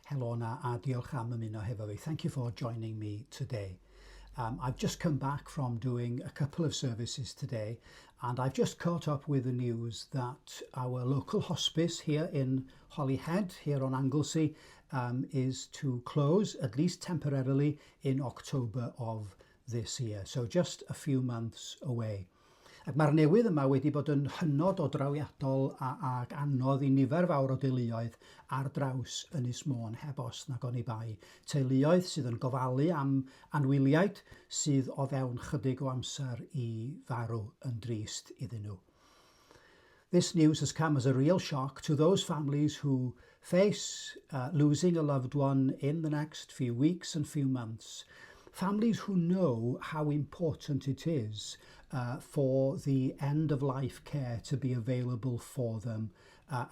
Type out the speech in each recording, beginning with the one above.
Helona a diolch am ymuno hefo fi. Thank you for joining me today. I've just come back from doing a couple of services today, and I've just caught up with the news that our local hospice here in Holyhead, here on Anglesey, is to close, at least temporarily, in October of this year. So just a few months away. Ac mae'r newydd yma wedi bod yn hynod o drawiadol ac anodd i nifer fawr o deuluoedd ar draws Ynys Môn heb os nag oni bai. Teuluoedd sydd yn gofalu am anwyliaid sydd o fewn chydig o amser i farw yn drist iddyn nhw. This news has come as a real shock to those families who face losing a loved one in the next few weeks and few months. Families who know how important it is for the end-of-life care to be available for them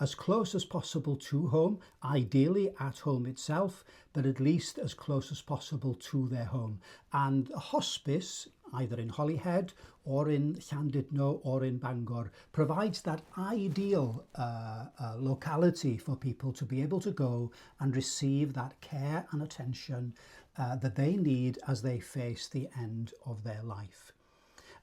as close as possible to home, ideally at home itself, but at least as close as possible to their home. And a hospice, either in Holyhead or in Llandudno or in Bangor, provides that ideal locality for people to be able to go and receive that care and attention that they need as they face the end of their life.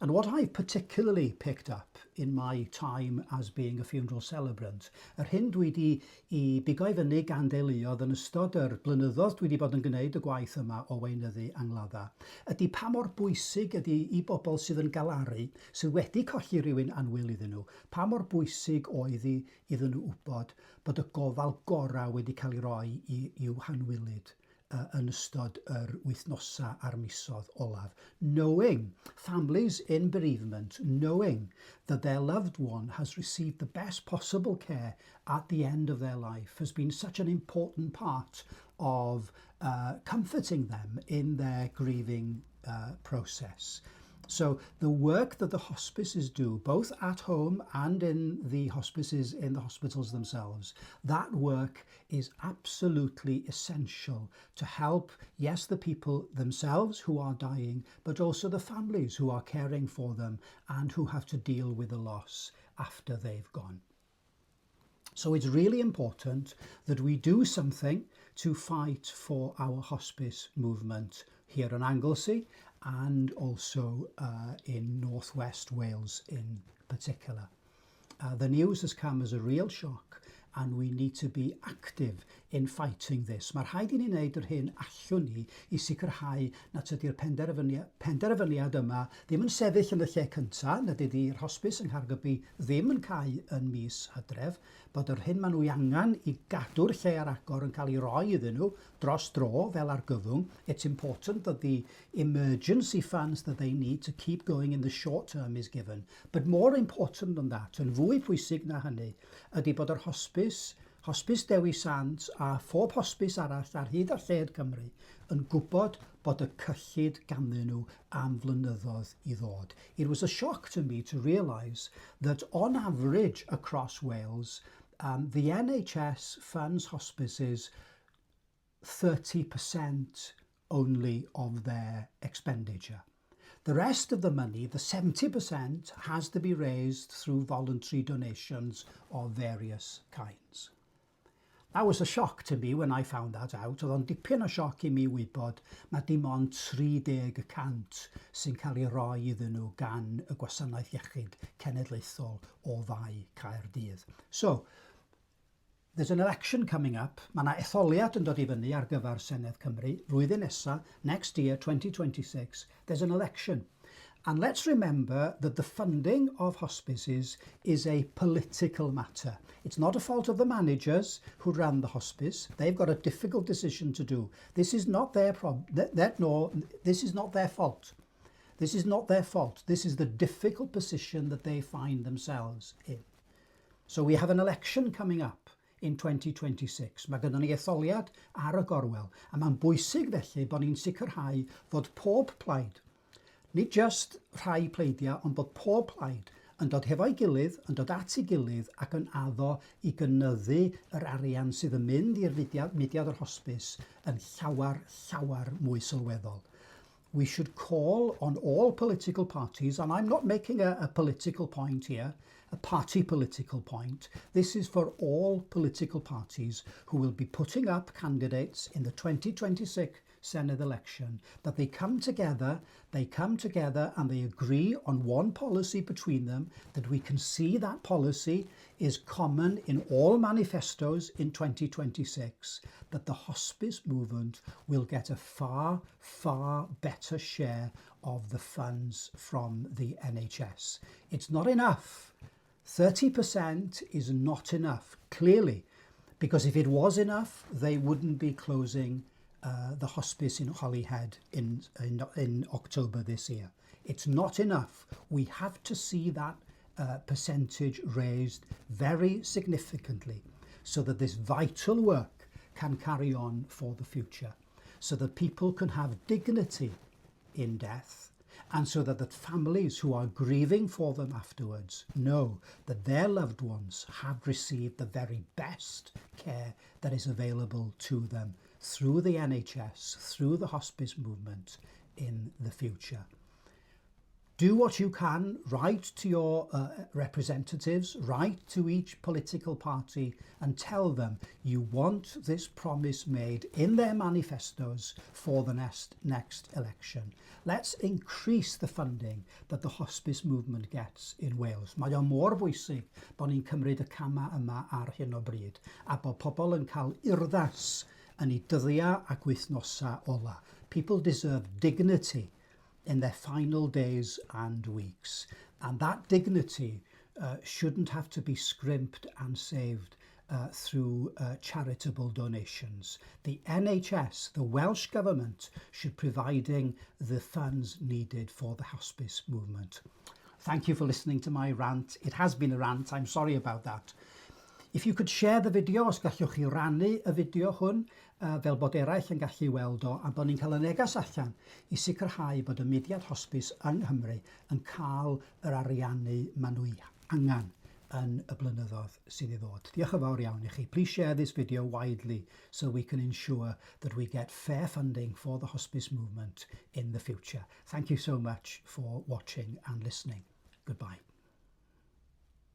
And what I've particularly picked up in my time as being a funeral celebrant, yr hyn dwi wedi I bigo I fyny gan deuluodd yn ystod yr blynyddoedd dwi wedi bod yn gwneud y gwaith yma o weinyddu angladda, ydy pa mor bwysig ydy I bobl sydd yn galaru, sydd wedi colli rhywun anwyl iddyn nhw, pa mor bwysig oedd iddyn nhw wybod bod y gofal gorau wedi cael ei roi i'w hanwylid yn ystod yr wythnosa a'r misoedd olaf. Knowing, families in bereavement, knowing that their loved one has received the best possible care at the end of their life has been such an important part of comforting them in their grieving process. So the work that the hospices do, both at home and in the hospices, in the hospitals themselves, that work is absolutely essential to help, yes, the people themselves who are dying, but also the families who are caring for them and who have to deal with the loss after they've gone. So it's really important that we do something to fight for our hospice movement here in Anglesey and also in northwest Wales in particular. The news has come as a real shock and we need to be active in fighting this. Mae'r rhaid I ni wneud yr hyn allwn ni I sicrhau na tydi'r penderfyniad yma ddim yn sefyll yn y lle cyntaf, nad ydy'r hospice yng Nghaergybi ddim yn cael yn mis Hydref, bod yr hyn maen nhw angen I gadw'r lle ar agor yn cael ei roi iddyn nhw dros dro fel argyfwng. It's important that the emergency funds that they need to keep going in the short term is given. But more important than that, yn fwy pwysig na hynny, ydy bod yr Hospice Dewi Sant a phob hospice arall ar hyd a lled Cymru yn gwybod bod y cyllid ganddyn nhw am flynyddoedd I ddod. It was a shock to me to realise that on average across Wales, the NHS funds hospices 30% only of their expenditure. The rest of the money, the 70%, has to be raised through voluntary donations of various kinds. That was a shock to me when I found that out. Oedd o'n dipyn o sioc I mi wybod na dim ond 30% sy'n cael ei roi iddyn nhw gan y Gwasanaeth Iechyd Cenedlaethol o Fai Caerdydd. So, there's an election coming up. Mae yna etholiad yn dod I fyny ar gyfer Senedd Cymru. Flwyddyn nesa, next year, 2026, there's an election. And let's remember that the funding of hospices is a political matter. It's not a fault of the managers who run the hospice. They've got a difficult decision to do. This is not their this is not their fault. This is not their fault. This is the difficult position that they find themselves in. So we have an election coming up in 2026. Mae gynnon ni etholiad ar y gorwel. A mae'n bwysig felly bod ni'n sicrhau fod pob plaid, nid just rhai pleidiau, ond bod pob plaid yn dod hefo'i gilydd, yn dod at ei gilydd ac yn addo I gynyddu yr arian sydd yn mynd i'r mudiad yr hospice yn llawer mwy sylweddol. We should call on all political parties, and I'm not making a political point here, a party political point. This is for all political parties who will be putting up candidates in the 2026 Senedd election, that they come together and they agree on one policy between them, that we can see that policy is common in all manifestos in 2026, that the hospice movement will get a far, far better share of the funds from the NHS. It's not enough. 30% is not enough, clearly, because if it was enough, they wouldn't be closing the hospice in Holyhead in October this year. It's not enough. We have to see that percentage raised very significantly so that this vital work can carry on for the future, so that people can have dignity in death, and so that the families who are grieving for them afterwards know that their loved ones have received the very best care that is available to them through the NHS, through the hospice movement in the future. Do what you can, write to your representatives, write to each political party and tell them you want this promise made in their manifestos for the next election. Let's increase the funding that the hospice movement gets in Wales. Mae o mor bwysig bod ni'n cymryd y camau yma ar hyn o bryd, a bod pobl yn cael urddas yn eu dyddiau ac wythnosau ola. People deserve dignity in their final days and weeks, and that dignity shouldn't have to be scrimped and saved through charitable donations. The NHS, the Welsh Government, should be providing the funds needed for the hospice movement. Thank you for listening to my rant. It has been a rant, I'm sorry about that. If you could share the video, os gallwch chi rannu y fideo hwn, fel bod eraill yn gallu weld o, a bod ni'n cael y neges allan i sicrhau bod y mudiad hospice yng Nghymru yn cael yr ariannu maen nhw angen yn y blynyddoedd sydd i ddod. Diolch yn fawr iawn i chi. Please share this video widely so we can ensure that we get fair funding for the hospice movement in the future. Thank you so much for watching and listening. Goodbye.